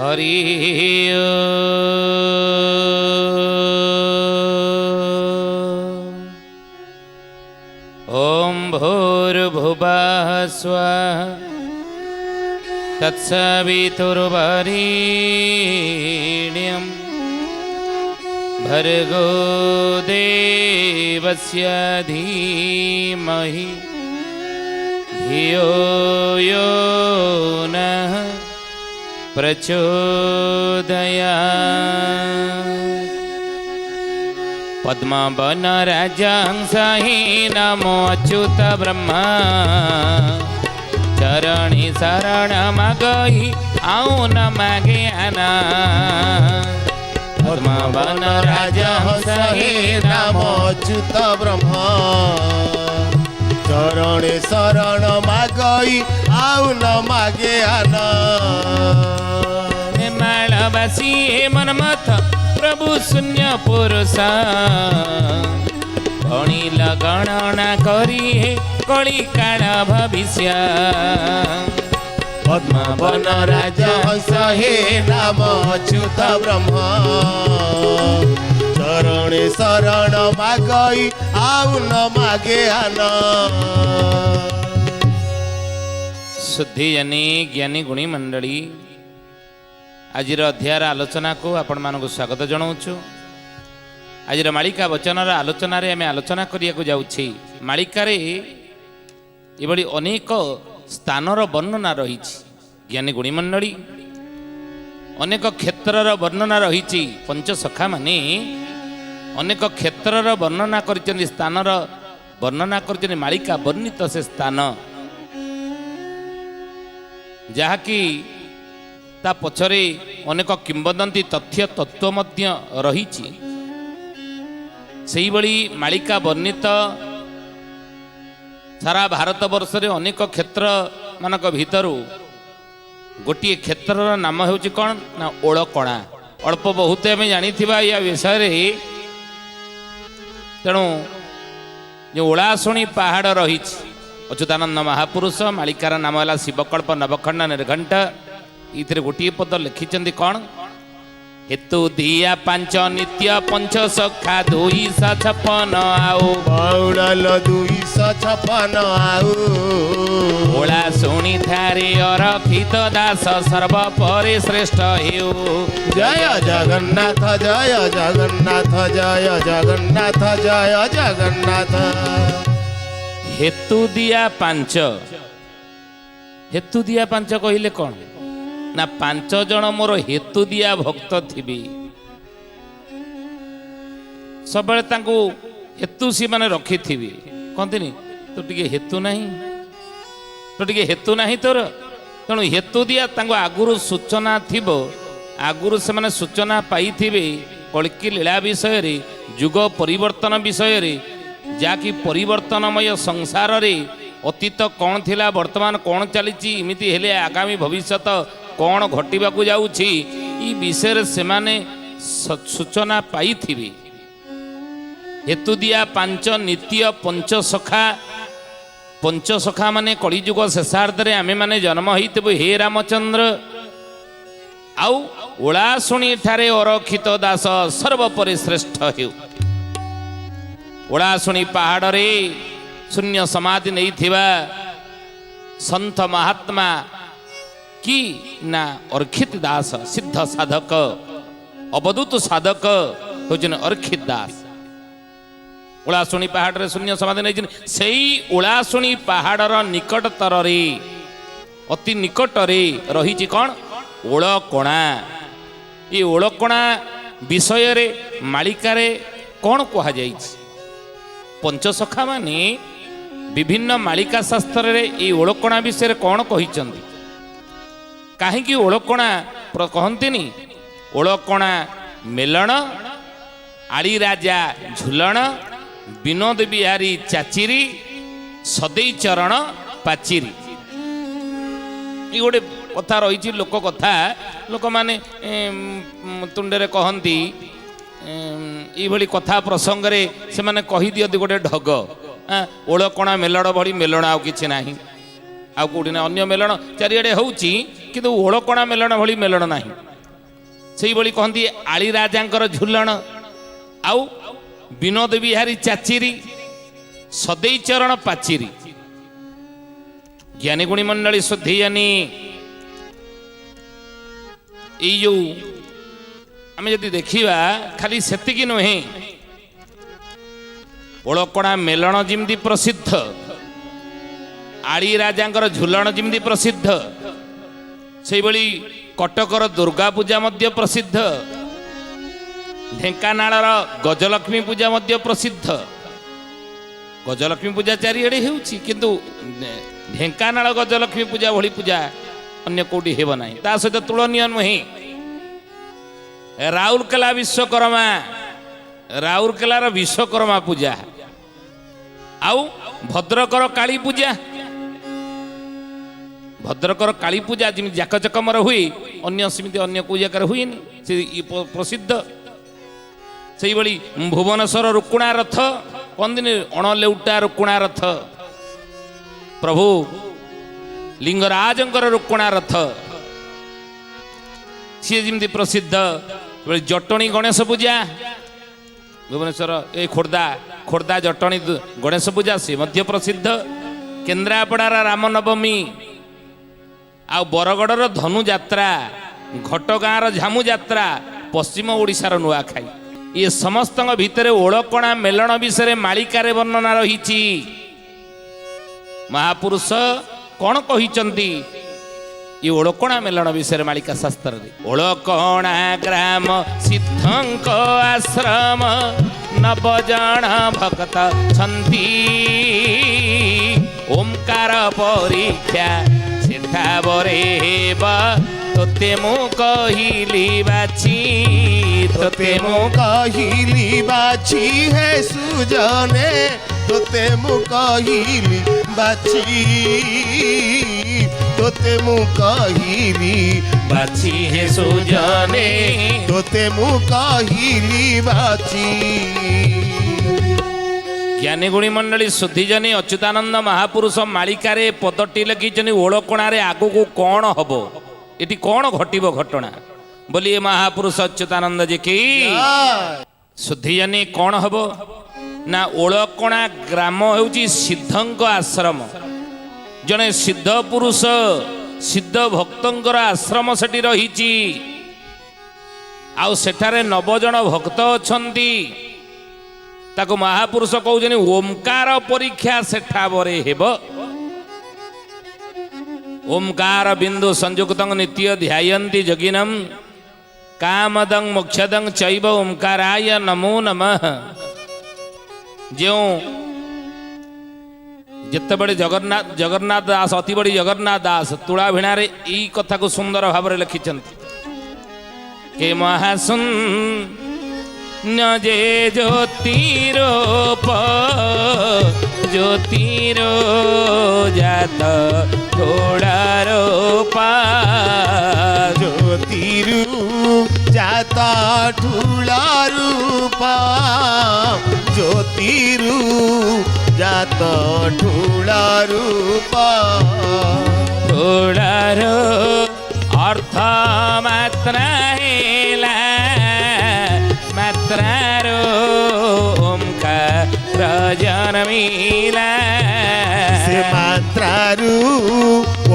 हरि ओम भूर्भुवः स्वः तत्सवितुर्वरेण्यं भर्गो देवस्य धीमहि धियो यो नः प्रचोदयात्। पद्मवनराजहंसहि नमो अच्युत ब्रह्मा चरणी शरणमगहि आऊँ न मागे आना। पद्मवनराजहंसहि नमो अच्युत ब्रह्मा चरणे शरण मागई आऊ न मागे आना। मालवासी मनमथ प्रभु शून्य पुरुष भणिल गणना करी कଳି काल भविष्य। पद्मवनराजहंसहि नमो अच्युत ब्रह्मा चरणे शरण मागई आऊ न मागे आना। शुद्धिजनी ज्ञानी गुणी मंडली आज अध्यायर आलोचना को आपण मानक स्वागत जनाऊँ। आज मालिका वचनर आलोचन आम आलोचना करने जाऊँगी। मालिकार ये अनेक स्थानर वर्णना रही ज्ञानी गुणी मंडली अनेक क्षेत्रर वर्णना रही। पंचसखा माने अनेक क्षेत्रर वर्णना कर स्थानर वर्णना कर मालिका वर्णित से स्थान जहाँकि ता पछरे अनेक किंवदंती तथ्य तत्व मध्य रही। से मालिका वर्णित सारा भारत वर्ष रे अनेक क्षेत्र मानक भितरु गोटे क्षेत्र नाम हो कौन ना ओलकणा। अल्प बहुत आम जानी या विषय तेणु जो ओलाशुणी पहाड़ रही अच्युतानंद महापुरुष मालिकार नाम है शिवकल्प नवखंड निर्घंट। इथे गोटे पद लिखिं कौन हेतु दिया पांच नित्य पंच सखा 256 आऊ बाउल 256 आऊ ओला शुणी थारे अरखित दास सर्व परे श्रेष्ठ हेउ। जय जगन्नाथ जय जगन्नाथ जय जगन्नाथ जय जगन्नाथ। हेतु दिया पांच कहले कौन ना 5 जन मोर हेतु दिया भक्त थी सब हेतु सी मैंने रखी थी कहती तो टिके हेतु नहीं तोर तेणु हेतु दिया आगुरु सूचना थी आगुरु से मैंने सूचना पाई कल्कि लीला विषय रे जुग परिवर्तन विषय रे जाकि परिवर्तनमय संसार रे अतीत कौन थिला वर्तमान कौन चली इमिति हेले आगामी भविष्यत कौन घटवाक जाऊँगी ई विषय से माने सूचना पाई थी। हेतु दिया 5 नित्य पंचसखा माने कलिजुग शेषार्ध आमे माने जन्म होइतबु हे रामचंद्र आउ ओलाशुणी ठारे अरखित दास सर्वपरि श्रेष्ठ हेउ। ओलाशुणी पहाड़ रे शून्य समाधि नहीं थिबा संत महात्मा कि ना अर्खित दास सिद्ध साधक अवधूत साधक होजन अर्खित दास। ओलाशुणी पहाड़ रे शून्य समाधि नहीं से ओलाशुणी पहाड़र निकटतर रे अति निकट रे रही कौन ओलकणा। ये ओलकणा विषय रे मालिका रे कौन कह जाई। पंचसखा माने विभिन्न मालिका शास्त्र रे ये ओलकणा विषय कौन कही कहीं ओलकणा कहती ओलकणा मेलण आली राजा झुलण विनोद बिहारी चाचिरी सदै चरण पाचिरी। ये गोटे कथा रही लोक कथा लोक माने तुंडे कहती ये कथा प्रसंग रे से माने कही दियती गोटे ढग ओलकणा मेलण भली मेलण आउ कि नहीं आउ कौटी ना अन्य मेलण चारिआडे होउची किंतु ओलकणा मेलण भली मेलण नहीं। ସେଇଭଳି କହନ୍ତି ଆଳି ରାଜାଙ୍କର ଝୁଲଣ ଆଉ ବିନୋଦ ବିହାରୀ ଚାଚିରି ସଦେଇ ଚରଣ ପାଚିରି। ଜ୍ଞାନୀ ଗୁଣୀ ମଣ୍ଡଳୀ ଶୁଦ୍ଧିୟାନୀ ଏଇ ଯୋଉ ଆମେ ଯଦି ଦେଖିବା ଖାଲି ସେତିକି ନୁହେଁ, ଓଳକଣା ମେଲଣ ଯେମିତି ପ୍ରସିଦ୍ଧ, ଆଳି ରାଜାଙ୍କର ଝୁଲଣ ଯେମିତି ପ୍ରସିଦ୍ଧ, ସେଇଭଳି କଟକର ଦୁର୍ଗା ପୂଜା ମଧ୍ୟ ପ୍ରସିଦ୍ଧ, ଢେଙ୍କାନାଳର ଗଜଲକ୍ଷ୍ମୀ ପୂଜା ମଧ୍ୟ ପ୍ରସିଦ୍ଧ। ଗଜଲକ୍ଷ୍ମୀ ପୂଜା ଚାରିଆଡ଼େ ହେଉଛି, କିନ୍ତୁ ଢେଙ୍କାନାଳ ଗଜଲକ୍ଷ୍ମୀ ପୂଜା ଭଳି ପୂଜା ଅନ୍ୟ କୋଉଠି ହେବ ନାହିଁ, ତା ସହିତ ତୁଳନୀୟ ନୁହେଁ। ରାଉରକେଲା ବିଶ୍ୱକର୍ମା, ରାଉରକେଲାର ବିଶ୍ୱକର୍ମା ପୂଜା, ଆଉ ଭଦ୍ରକର କାଳୀ ପୂଜା, ଭଦ୍ରକର କାଳୀ ପୂଜା ଯେମିତି ଜାକଜକମର ହୁଏ, ଅନ୍ୟ ସେମିତି ଅନ୍ୟ କୋଉ ଜାଗାରେ ହୁଏନି, ସେ ପ୍ରସିଦ୍ଧ। ସେଇଭଳି ଭୁବନେଶ୍ୱର ରୁକୁଣା ରଥ କହନ୍ତିନି, ଅଣଲେଉଟା ରୁକୁଣା ରଥ, ପ୍ରଭୁ ଲିଙ୍ଗରାଜଙ୍କର ରୁକୁଣା ରଥ ସିଏ ଯେମିତି ପ୍ରସିଦ୍ଧ। ଜଟଣୀ ଗଣେଶ ପୂଜା ଭୁବନେଶ୍ୱର, ଏ ଖୋର୍ଦ୍ଧା ଜଟଣୀ ଗଣେଶ ପୂଜା ସେ ମଧ୍ୟ ପ୍ରସିଦ୍ଧ। କେନ୍ଦ୍ରାପଡ଼ାର ରାମନବମୀ, ଆଉ ବରଗଡ଼ର ଧନୁଯାତ୍ରା, ଘଟଗାଁର ଝାମୁ ଯାତ୍ରା, ପଶ୍ଚିମ ଓଡ଼ିଶାର ନୂଆଖାଇ, ଏ ସମସ୍ତଙ୍କ ଭିତରେ ଓଳକଣା ମେଲଣ ବିଷୟରେ ମାଳିକାରେ ବର୍ଣ୍ଣନା ରହିଛି। ମହାପୁରୁଷ କ'ଣ କହିଛନ୍ତି ଏ ଓଳକଣା ମେଲଣ ବିଷୟରେ ମାଳିକା ଶାସ୍ତ୍ରରେ? ଓଳକଣା ଗ୍ରାମ ସିଦ୍ଧଙ୍କ ଆଶ୍ରମ, ନବଜଣ ଭକ୍ତ ଛନ୍ତି, ଓମକାର ପରୀକ୍ଷା ସେଠା ବରେ ହେବ, ତୋତେ ମୁଁ କହିଲି ବାଛି, ତୋତେ ମୁଁ କହିଲି ବାଛି ହେ ସୁଜନେ, ତୋତେ ମୁଁ କହିଲି ବାଛି, ତୋତେ ମୁଁ କହିଲି ବାଛି ହେ ସୁଜନେ, ତୋତେ ମୁଁ କହିଲି ବାଛି। ଜ୍ଞାନୀ ଗୁଣୀ ମଣ୍ଡଳୀ ଶୁଦ୍ଧିଜନୀ ଅଚ୍ୟୁତାନନ୍ଦ ମହାପୁରୁଷ ମାଳିକାରେ ପଦଟି ଲେଖିଛନ୍ତି, ଓଳକଣାରେ ଆଗକୁ କ'ଣ ହବ, ଏଠି କ'ଣ ଘଟିବ ଘଟଣା ବୋଲି ଏ ମହାପୁରୁଷ ଅଚ୍ୟୁତାନନ୍ଦ ଯେ କି ଶୁଦ୍ଧିଜନୀ କ'ଣ ହବ ନା, ଓଳକଣା ଗ୍ରାମ ହେଉଛି ସିଦ୍ଧଙ୍କ ଆଶ୍ରମ, ଜଣେ ସିଦ୍ଧ ପୁରୁଷ ସିଦ୍ଧ ଭକ୍ତଙ୍କର ଆଶ୍ରମ ସେଠି ରହିଛି, ଆଉ ସେଠାରେ 9 ଜଣ ଭକ୍ତ ଅଛନ୍ତି। ତାକୁ ମହାପୁରୁଷ କହୁଛନ୍ତି ଓମକାର ପରୀକ୍ଷା ସେଠା ବରେ ହେବ। ଓମକାର ବିନ୍ଦୁ ସଂଯୁକ୍ତଂ ନିତ୍ୟ ଧ୍ୟାୟନ୍ତି ଯୋଗିନଂ, କାମଦଂ ମୋକ୍ଷଦଂ ଚୈବ ଓମକାରାୟ ନମୋ ନମଃ। ଯେଉଁ ଯେତେବେଳେ ଜଗନ୍ନାଥ ଦାସ, ଅତି ବଡ଼ି ଜଗନ୍ନାଥ ଦାସ ତୁଳା ଭିଣାରେ ଏଇ କଥାକୁ ସୁନ୍ଦର ଭାବରେ ଲେଖିଛନ୍ତି, କେ ମହାଶୂନ୍ୟ ଯେ ଜ୍ୟୋତିରୋପ, ଜ୍ୟୋତିର ଜାତ ଠୋଳାରୋପା, ଜ୍ୟୋତିରୁ ଜାତ ଠୁଳା ରୂପା, ଜ୍ୟୋତିରୁ ଜାତ ଠୁଳା ରୂପା। ଠୋଳାର ଅର୍ଥ ମାତ୍ରା ହେଲା, ମାତ୍ରାର ଓମକାର ଜନ୍ମିଲା, ସେ ମାତ୍ରାରୁ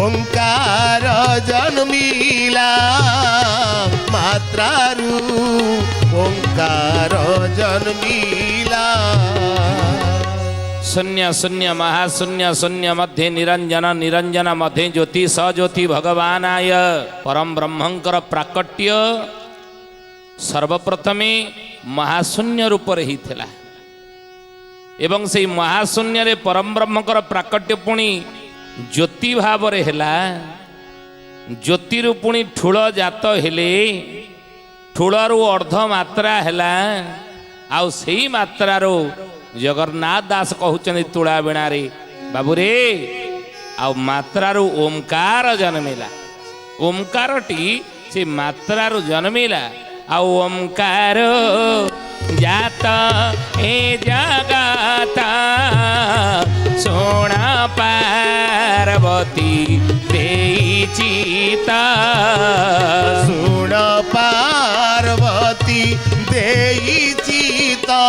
ଓଙ୍କାର ଜନ୍ମିଲା, ମାତ୍ରାରୁ ଓଙ୍କାର ଜନ୍ମିଲା। शून्य शून्य महाशून्य शून्य मध्य निरंजन निरंजन मध्य ज्योति सज्योति भगवानाय परम ब्रह्मंकर प्राकट्य सर्वप्रथमे महाशून्य रूप ही थिला एवं से महाशून्य रे परम ब्रह्मंकर प्राकट्य पुणी ज्योति भाव रे हैला ज्योति रू पुणी ठूल जात हेले ठूलरू अर्ध मात्रा हैला आउ सही मात्रारो जगन्नाथ दास कहउचन तुला बिणारे बाबूरे आउ मात्रारू ओमकार जन्मिला ओमकारटी से मात्रारू जन्मिला आउ ओमकार जात ए जगत ଶୁଣ ପାର୍ବତୀ ଦେଇଛି ତ ଶୁଣ ପାର୍ବତୀ ଦେଇଛି ତ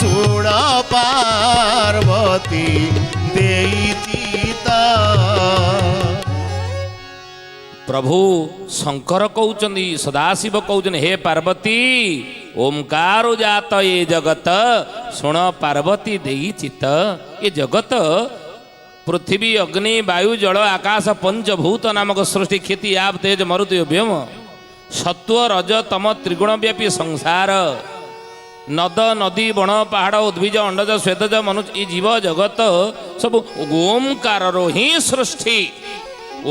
ଶୁଣ ପାର୍ବତୀ ଦେଇଛି ତ ପ୍ରଭୁ ଶଙ୍କର କହୁଛନ୍ତି ସଦାଶିବ କହୁଛନ୍ତି ହେ ପାର୍ବତୀ ଓମକାର ଜାତ ଏ ଜଗତ ଶୁଣ ପାର୍ବତୀ ଦେଇଛି ତ ଏ ଜଗତ ପୃଥିବୀ ଅଗ୍ନି ବାୟୁ ଜଳ ଆକାଶ ପଞ୍ଚଭୂତ ନାମକ ସୃଷ୍ଟି କ୍ଷତି ଆପ ତେଜ ମରୁତି ବ୍ୟୋମ ସତ୍ୱ ରଜ ତମ ତ୍ରିଗୁଣ ବ୍ୟାପୀ ସଂସାର ନଦ ନଦୀ ବଣ ପାହାଡ଼ ଉଦ୍ଭିଜ ଅଣ୍ଡଜ ଶ୍ୱେତଜ ମନୁଜ ଏ ଜୀବ ଜଗତ ସବୁ ଓମକାରର ହିଁ ସୃଷ୍ଟି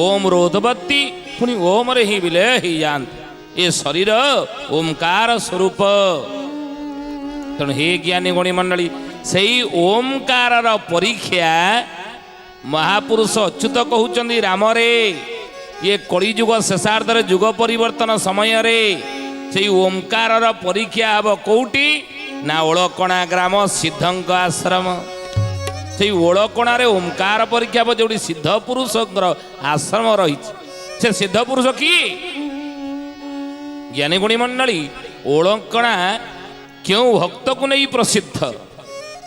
ଓମ ରୋଧବତୀ ପୁଣି ଓମରେ ହିଁ ବିଲୟ ହେଇଯାଆନ୍ତି ଏ ଶରୀର ଓମକାର ସ୍ୱରୂପ ତେଣୁ ହେ ଜ୍ଞାନୀ ଗଣୀ ମଣ୍ଡଳୀ ସେଇ ଓମକାରର ପରୀକ୍ଷା ମହାପୁରୁଷ ଅଚ୍ୟୁତ କହୁଛନ୍ତି ରାମରେ ଇଏ କଳିଯୁଗ ଶେଷାର୍ଦ୍ଧରେ ଯୁଗ ପରିବର୍ତ୍ତନ ସମୟରେ ସେଇ ଓମକାରର ପରୀକ୍ଷା ହେବ କୋଉଠି ନା ଓଳକଣା ଗ୍ରାମ ସିଦ୍ଧଙ୍କ ଆଶ୍ରମ ସେଇ ଓଳକଣାରେ ଓମକାର ପରୀକ୍ଷା ହେବ ଯୋଉଠି ସିଦ୍ଧ ପୁରୁଷଙ୍କର ଆଶ୍ରମ ରହିଛି ସେ ସିଦ୍ଧ ପୁରୁଷ କିଏ ଜ୍ଞାନୀ ଗୁଣୀ ମଣ୍ଡଳୀ ଓଳକଣା କେଉଁ ଭକ୍ତକୁ ନେଇ ପ୍ରସିଦ୍ଧ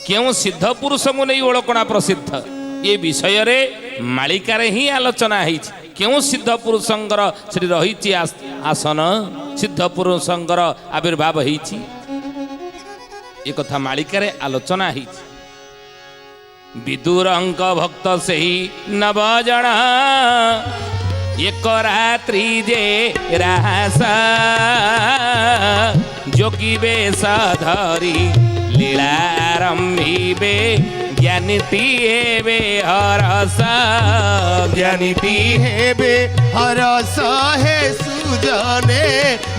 କେଉଁ ସିଦ୍ଧ ପୁରୁଷଙ୍କୁ ନେଇ ଓଳକଣା ପ୍ରସିଦ୍ଧ ଏ ବିଷୟରେ ମାଳିକାରେ ହିଁ ଆଲୋଚନା ହେଇଛି କେଉଁ ସିଦ୍ଧ ପୁରୁଷଙ୍କର ସେଠି ରହିଛି ଆସନ ସିଦ୍ଧ ପୁରୁଷଙ୍କର ଆବିର୍ଭାବ ହେଇଛି ଏ କଥା ମାଳିକାରେ ଆଲୋଚନା ହେଇଛି ବିଦୁରଙ୍କ ଭକ୍ତ ସେହି ନବ ଜଣ ଏକ ରାତ୍ରି ଯେ ରାସ ଯୋଗୀ ବେଶ ଧରି ଲୀଳାରମ୍ଭିବେ ଜ୍ଞାନୀଟି ହେବେ ହରସ ଜ୍ଞାନୀଟି ହେବେ ହରସ ହେ ସୁଜନେ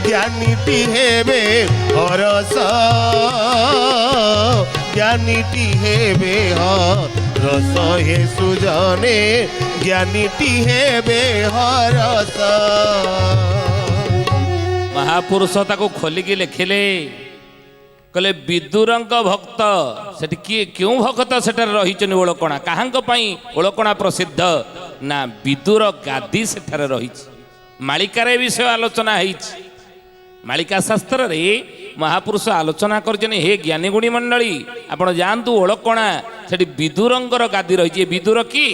ଜ୍ଞାନୀଟି ହେବେ ହରସ জ্ঞানীটি হেবে হরস হে সুজনে জ্ঞানীটি হেবে হরস ମହାପୁରୁଷ ତାକୁ ଖୋଲିକି ଲେଖିଲେ କହିଲେ ବିଦୁରଙ୍କ ଭକ୍ତ ସେଠି କିଏ କେଉଁ ଭକ୍ତ ସେଠାରେ ରହିଛନ୍ତି ଓଳକଣା କାହାଙ୍କ ପାଇଁ ଓଳକଣା ପ୍ରସିଦ୍ଧ ନା ବିଦୁର ଗାଦି ସେଠାରେ ରହିଛି ମାଳିକାରେ ବିଷୟ ଆଲୋଚନା ହେଇଛି ମାଳିକା ଶାସ୍ତ୍ରରେ ମହାପୁରୁଷ ଆଲୋଚନା କରିଛନ୍ତି ହେ ଜ୍ଞାନୀ ଗୁଣୀ ମଣ୍ଡଳୀ ଆପଣ ଯାଆନ୍ତୁ ଓଳକଣା ସେଠି ବିଦୁରଙ୍କର ଗାଦି ରହିଛି ଏ ବିଦୁର କି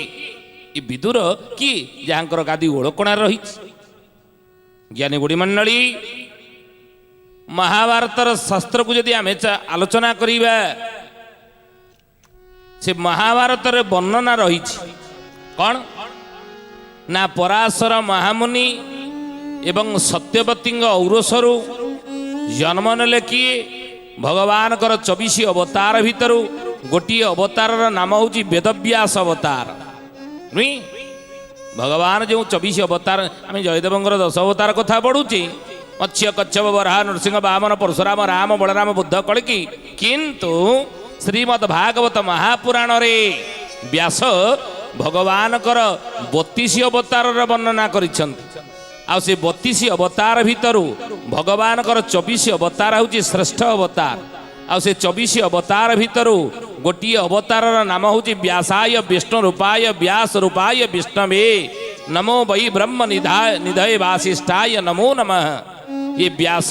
ଏ ବିଦୁର କି ଯାହାଙ୍କର ଗାଦି ଓଳକଣାରେ ରହିଛି ଜ୍ଞାନୀ ଗୁଣୀ ମଣ୍ଡଳୀ ମହାଭାରତର ଶାସ୍ତ୍ରକୁ ଯଦି ଆମେ ଆଲୋଚନା କରିବା ସେ ମହାଭାରତରେ ବର୍ଣ୍ଣନା ରହିଛି କ'ଣ ନା ପରାଶର ମହାମୁନି ଏବଂ ସତ୍ୟବତୀଙ୍କ ଔରସରୁ ଜନ୍ମ ନେଲେ କିଏ ଭଗବାନଙ୍କର 24 ଅବତାର ଭିତରୁ ଗୋଟିଏ ଅବତାରର ନାମ ହେଉଛି ବେଦବ୍ୟାସ ଅବତାର ନୁହେଁ ଭଗବାନ ଯେଉଁ 24 ଅବତାର ଆମେ ଜୟଦେବଙ୍କର 10 ଅବତାର କଥା ପଢ଼ୁଛେ ମତ୍ସ୍ୟ କଚ୍ଛପ ବରାହ ନୃସିଂହ ବାମନ ପରଶୁରାମ ରାମ ବଳରାମ ବୁଦ୍ଧ କଳିକି କିନ୍ତୁ ଶ୍ରୀମଦ୍ ଭାଗବତ ମହାପୁରାଣରେ ବ୍ୟାସ ଭଗବାନଙ୍କର 32 ଅବତାରର ବର୍ଣ୍ଣନା କରିଛନ୍ତି ଆଉ ସେ 32 ଅବତାର ଭିତରୁ ଭଗବାନଙ୍କର 24 ଅବତାର ହେଉଛି ଶ୍ରେଷ୍ଠ ଅବତାର ଆଉ ସେ 24 ଅବତାର ଭିତରୁ ଗୋଟିଏ ଅବତାରର ନାମ ହେଉଛି ବ୍ୟାସାୟ ବିଷ୍ଣୁ ରୂପାୟ ବ୍ୟାସ ରୂପାୟ ବିଷ୍ଣବେ ନମୋ ବୈ ବ୍ରହ୍ମ ନିଧୟ ବାସିଷ୍ଠାୟ ନମୋ ନମଃ ये व्यास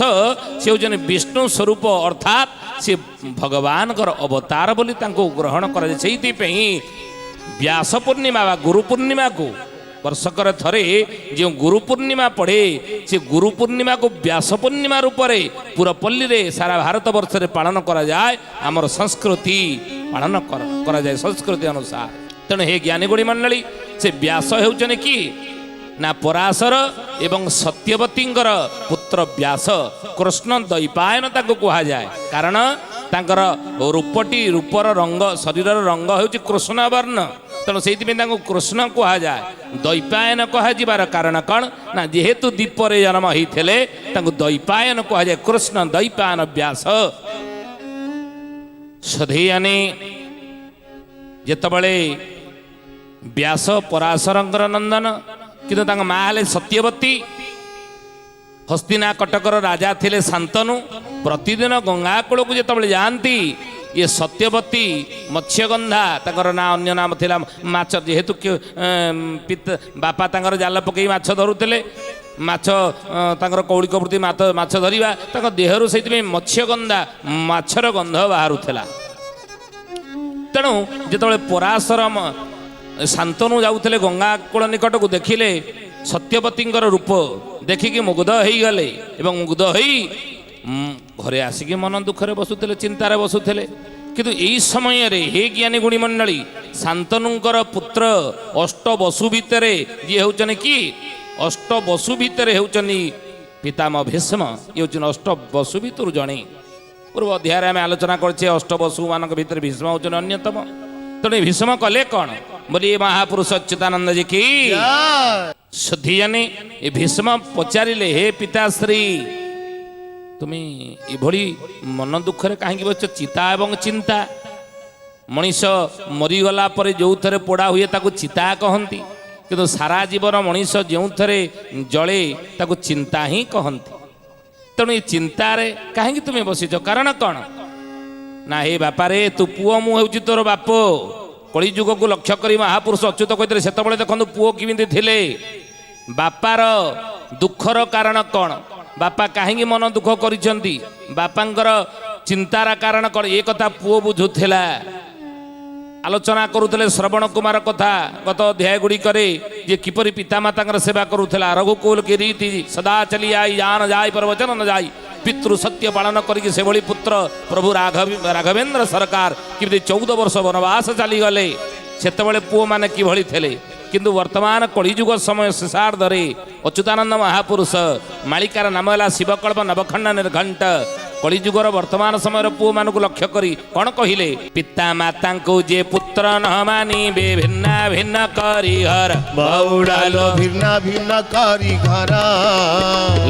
से होजन विष्णु स्वरूप अर्थात से भगवानकर अवतार बोली तांको ग्रहण कर व्यास पूर्णिमा वा गुरु पूर्णिमा को वर्षकर थरे जो गुरु पूर्णिमा पड़े से गुरु पूर्णिमा को व्यास पूर्णिमा रूप से पुरपल्ली रे सारा भारत वर्ष रे पालन करा जाए आमर संस्कृति पालन करा जाए संस्कृति अनुसार तेणु हे ज्ञानी गुणी मंडली से व्यास होउछने कि ना पराशर एवं सत्यवतींकर पुत्र व्यास कृष्ण दैपायन ताको कहा जाए कारण तांकर रूपटी रूपर रंग शरीर रंग होउछि कृष्ण वर्ण तेणु से कृष्ण कहा जाए दैपायन कह जिबार कारण कौन ना जेहेतु दीपरे जन्म होइथिले तांको दैपायन कहा जाए कृष्ण दैपायन व्यास सधैयाने जेतबळे व्यास पराशरंकर नंदन किंतु तांका माँ हेले सत्यवती हस्तिना कटकर राजा थिले शांतनु प्रतिदिन गंगा कूल को जिते जाती ये सत्यवती मत्स्यगंधा ताकर ना अन्य नाम थिला माछ जेहेतु बापा तांकर जाल पकई माछ धरुले माछ तांकर कौलिक प्रति माछ धरिबा तांकर देहरु सहित मत्स्यगंधा माछर गंध बाहरुला। तेणु जिते पराशर शांतनु जाऊले गंगा कूल निकट को देखिले सत्यवती रूप देखिकी मुग्ध हो गले एवं मुग्ध हो घरे आसिकी मन दुखरे बसुले चिंतार बसुले। किंतु यही समय हे ज्ञानी गुणी मंडली शांतनुंकर पुत्र अष्ट बसु भितर जी होचने कि अष्ट बसु भितर होचनी पितामह भीष्म ये होचन अष्ट बसु भितर जणे। पूर्व अध्याय आम आलोचना करछे अष्ट बसु मान भितर भीष्म होचन अन्यतम। तेणु भीष्म कले कौन बोली महापुरुष अच्युतानंद जी की शुद्धि जानी ये भीष्म पचारे हे पिताश्री तुम्हें ये मन दुखरे कहीं बच चिता एवं चिंता मनीष मरीगला जो थे पोड़ा हुए ताकू चिता कहती किंतु सारा जीवन मनीष जो थे जले ताकू चिंता ही कहती। तेणु ये चिंतार कहीं तुम्हें बसीच कारण कौन ना हे बापा रे तू पुओ मुझे तोर बाप कलिजुग को लक्ष्य कर महापुरुष अच्युत कहते से देखो पुओ किमिति थिले बापार दुखर कारण कौन बापा कहीं मन दुख करिसेंती बापांकर चिंतार कारण कौन ये कथा पुओ बुझुला आलोचना करुले श्रवण कुमार कथा गत अध्याय गुड़िक जे किपरि पितामाता सेवा करुला रघुकुल की रीति सदा चली आई जान जाय पर वचन न जाय पितृ सत्य पालन करके से भली पुत्र प्रभु राघवेंद्र सरकार कि 14 वर्ष वनवास चलीगले से पुओ मैंने किभली थे किंतु वर्तमान कलिजुग समय शेषार्धरे अच्युतानंद महापुरुष मालिकार नाम है शिवकल्प नवखंड निर्घंट कलिजुगर वर्तमान समय पुओ मानक लक्ष्य करी कौन कहले पिता माता को जे पुत्र न मानी बे भिन्ना भिन्न करी घर बौड़ालो भिन्ना भिन्न करी घर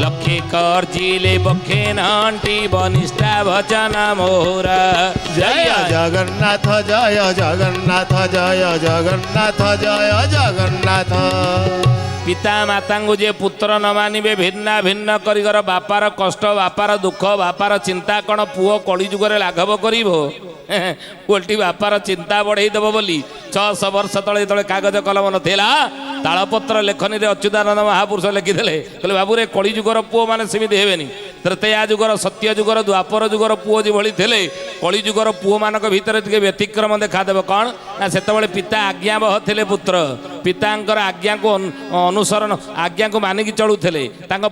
लखे कर जिले बखे नंटी बनिष्ठा भजन मोर जय जगन्नाथ जय जगन्नाथ जय जगन्नाथ जय जगन्नाथ। पिता माता को जे पुत्र न मानिबे भिन्ना भिन्न कर बापार कष्ट बापार दुख बापार चिंता कौन पुओ कलिजुगरे लाघव करिवो ओल्टी बापार चिंता बढ़ईदेव बोली 600 वर्ष तले तले कागज कलम नथिला तालपत्र लेखनी रे अच्युतानंद महापुरुष लिखिदेले कहले बाबू रे कलिजुगर पुओ माने सेमिति हेबेनी त्रेतया जुगर सत्य जुगर द्वापर जुगर पुओ जिभली थिले कलिजुगर पुओ मानक भितर टिके व्यतिक्रम देखादेव कौन ना सेतबेले पिता आज्ञावह थिले पुत्र पितांकर आज्ञा को अनुसरण आज्ञा को मानिकी चलुले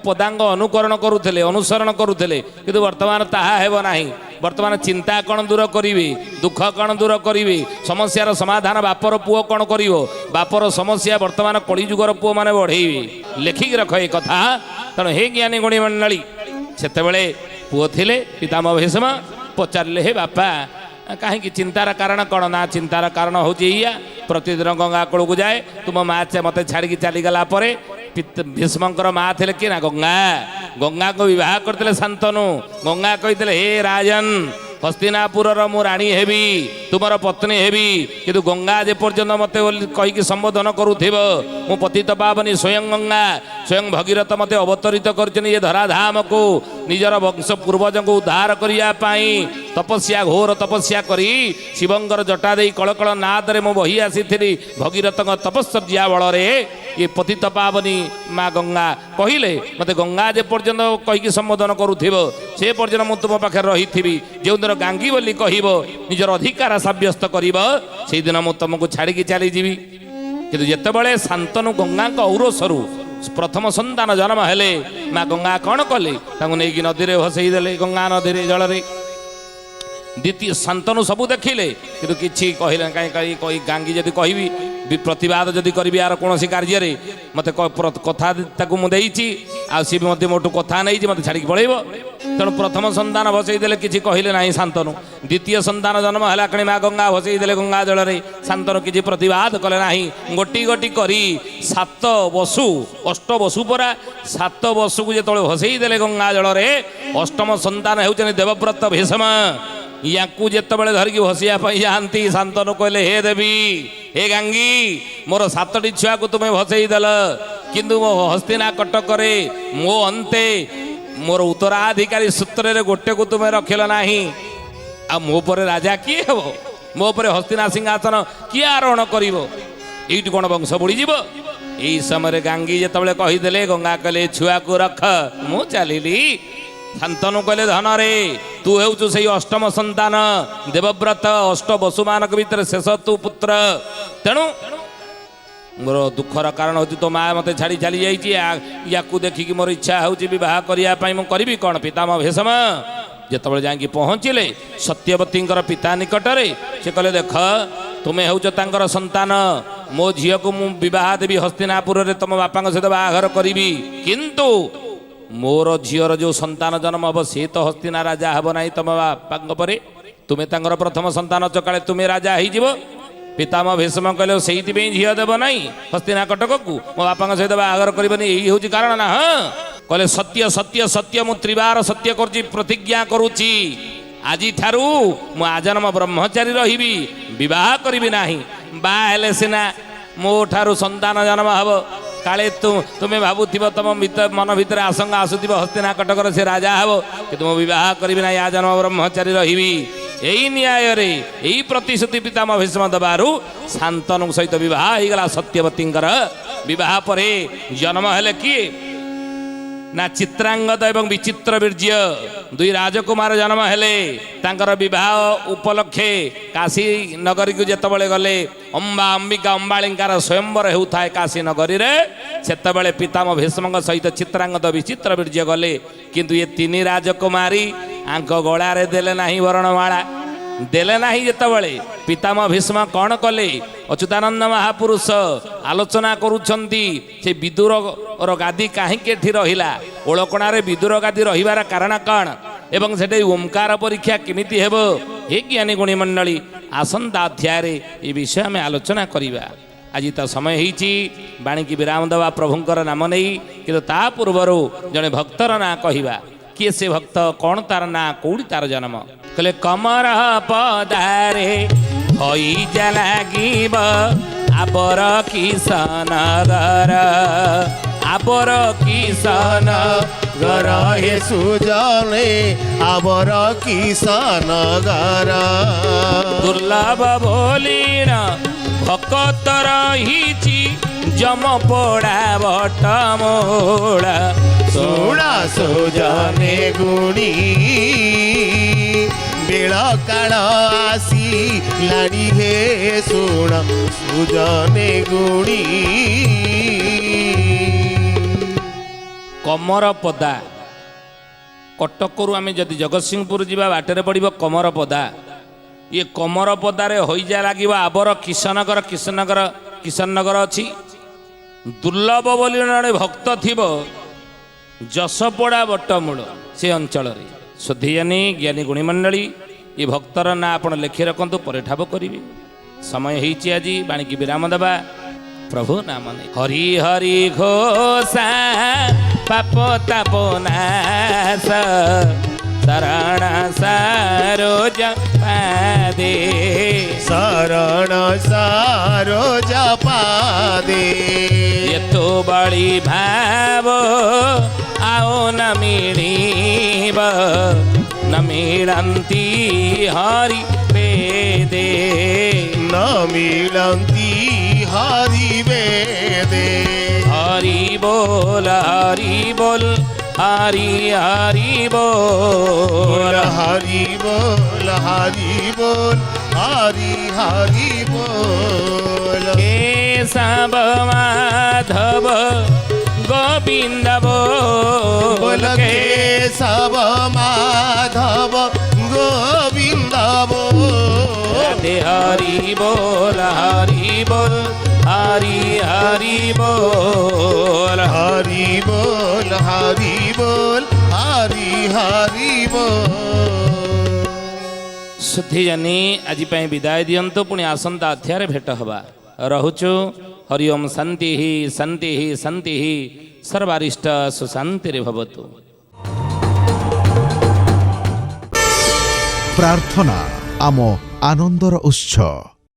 पदांग अनुकरण करुले अनुसरण करुले किंतु वर्तमान ताहा हेब नाही। वर्तमान चिंता कौन दूर करी दुख कौन दूर करी समस्यार समाधान बापर पुओ कौन कर बापर समस्या वर्तमान कलिजुगर पुओ माने बढ़ेबे लेखिक रख ए कथा। तेणु हे ज्ञानी गुणी मंडली सेतेबेले पुओ थिले पितामह भीष्म पचारे हे बापा कहीं चिंतार कारण कौन ना चिंतार कारण हूँ प्रतिदिन गंगा कूल को जाए तुम माँ मत छाड़ी चलीगला भीष्मकर माँ थे कि ना गंगा गंगा को विवाह करते शांतनु गंगा कहते हे राजन हस्तिनापुर मु राणी हेबी तुमर पत्नी हेबी किंतु गंगा जे पर्यंत मत कहीकि संबोधन करुथिब मु पतित पावनी स्वयं गंगा स्वयं भगीरथ मते अवतरित कर ये धराधाम को निजर वंश पूर्वज को उद्धार करने तपस्या घोर तपस्या करी शिवंकर जटा दे कलकल नादरे मु बही आसी भगीरथ तपस्या बल ये पतित पावनी माँ गंगा कहले मते गंगा जे पर्यंत कहीकि संबोधन करुथिब से पर्यंत मु तुम पाखे रही जो दिन गांगी बोली कहब निजर अधिकार सब्यस्त कर से दिन मु तुमको छाड़ी चली जीवी। किंतु जितेबाला शांतनु गंगा औरसरू प्रथम संतान जन्म हेले माँ गंगा कौन कले नहीं नदी में भसईदे गंगा नदी जल द्वितीय शांतनु सबू देखिले किंतु किसी कहले कहीं गांगी जदि कहबी प्रतिवाद जदि करी यार कौन कार्य मत कथा मुझे आसी मोटू कथा नहीं मत छाड़ी पड़ेब तेणु प्रथम संतान भसईदे किसी कहले ना शांतनु द्वितीय संतान जन्म है कहीं माँ गंगा भसईदे गंगा जल शांतनु किसी प्रतिवाद कले ना गोटी गोटी करी 7 बसु 8 बसु परा 7 बसु को जो भसईदे गंगा जल अष्टम संतान होती देवव्रत भीष्म या जितेबाला धरिकी भसिया जाती शांतनु कहले हे देवी हे गांगी मोर 7टी छुआ को तुम्हें भसईदेल किंतु मो हस्तिना कटक मो अंते मोर उत्तराधिकारी सूत्र रे गोटे को तुम्हें रखिल ना आ मो परे राजा किए हेब मो परे हस्तिना सिंहासन किए आरोहण करिवो एइटु कोन वंश बुड़ीजीव एई समय गांगी जेतबेले कहिदेले गंगा कहले छुआ को रख मु चलिली शांतनु कहले धन रे तू हेउचु सेई अष्टम संतान देवव्रत अष्ट वसु मानक भीतर शेष तू पुत्र तेणु मोर दुखर कारण होती तो माँ मते छाड़ी चली जाइए देखिकी मोर इच्छा होची विवाह करने मु करी कौन पितामह भीष्म जितेबाला जाकि पहुँचले सत्यवती पिता निकटरे से कहले देख तुम्हें हूँ तांकर संतान मो झील को मु विवाह देवी हस्तिनापुर रे तुम बापा सहित बाहाघर करी किंतु मोर झीर जो संतान जन्म हम सी तो हस्तिना राजा हम ना तुम बापा पर तुम्हें तांकर प्रथम संतान चकाले तुम्हें राजा हो पितामह भीष्म कहले से झील देव ना हस्तिना कटक को मो बापा सहित बाहाघर करनी यही हूँ कारण ना हाँ कहले सत्य सत्य सत्य मु त्रिबार सत्य करुची प्रतिज्ञा करुची आज ठारू मु आजन्म ब्रह्मचारी रही विवाह करी नाही बाहेले सिना मो ठारू संतान जन्म हब काले तुम्हें भावुव तुम मन भितर आशंका आसुव हस्तिना कटकर से राजा हब कि तुम विवाह करी ना आजन्म ब्रह्मचारी रही यही न्याय रे यही प्रतिश्रुति पितामह भीष्म दबारू शांतनु सहित विवाह होगला सत्यवती विवाह पर जन्म हेले किए ना चित्रांगद एवं विचित्र वीर्य दुई राजकुमार जन्म हेले तांकर विवाह उपलक्षे काशी नगरी को जेतबळे गले अंबा अंबिका अंबालिंकार स्वयंवर हेउथाय काशी नगरी रे सेतबळे पितामह भीष्म सहित चित्रांगद विचित्र वीर्य गले किंतु ये तीन राजकुमारी आंक गळारे देले नाही वर्णमाला देले नाही जेतबळे पितामह भीष्म कौन कले अच्युतानंद महापुरुष आलोचना करुछंती से विदुर गादी कहीं रहिला ओळकणारे विदुर गादी रहिबार कारण कौन एवं सेठे ओंकार परीक्षा केमिति हेबो हे ज्ञानी गुणी मंडली आसंता अध्याय ये विषय में आलोचना करिबा आज तो समय होती बाणी की विराम देवा प्रभुंकर नाम नहीं कि ता पूर्वर जड़े भक्तर ना कहवा किए से भक्त कौन तार ना कौड़ी तार जन्म कहले कमर पदारे हई जलागिब आबर किसनगर आबर किसनगर हे सुजने आबर किसनगर दुर्लभ बोलीण भकत रही जम पड़ा बट मोड़ा सोड़ा सुजने गुणी बेल काल आसी लाड़ी हे सोड़ा सुजने गुणी कमर पदा कटकरू आम जदि जगतसिंहपुर जावा बाटर पड़ब कमर पदा ये कमर पदारे होइजा लगे आबर किशनगर किशननगर अच्छी दुर्लभ बोली जड़े भक्त थी जशपड़ा बटमूल से अंचल शुद्धियानी ज्ञानी गुणीमंडली ये भक्तर ना आप लेखि रखु पर ठाब करी समय होती आज बाणी की विराम देवा प्रभु नाम नहीं हरि हरि घोषा पाप ताप नाश शरण सरोज पादे शरण सरोज पादे ये तो बड़ी भाव आओ न मिलीब न मिलंती हरि वेदे न मिलंती हरि वेदे हरि बोल हरि बोल हरि हरि बोल हरि बोल हरि बोल हरि हरि बोल केशव माधव गोविंद बोल केशव माधव गोविंद बोल हरि बोल हरि बोल हरि हरि बोल हरि बोल हरि बोल हरि हरि बोल शुद्धिजानी आज विदाय दियंतु पुणी आसंता अध्याय भेट हवा रहुचु हरि ओम शांति ही शांति ही शांति ही सर्वारिष्ट सुशांति भवतु। प्रार्थना आम आनंदर उत्स।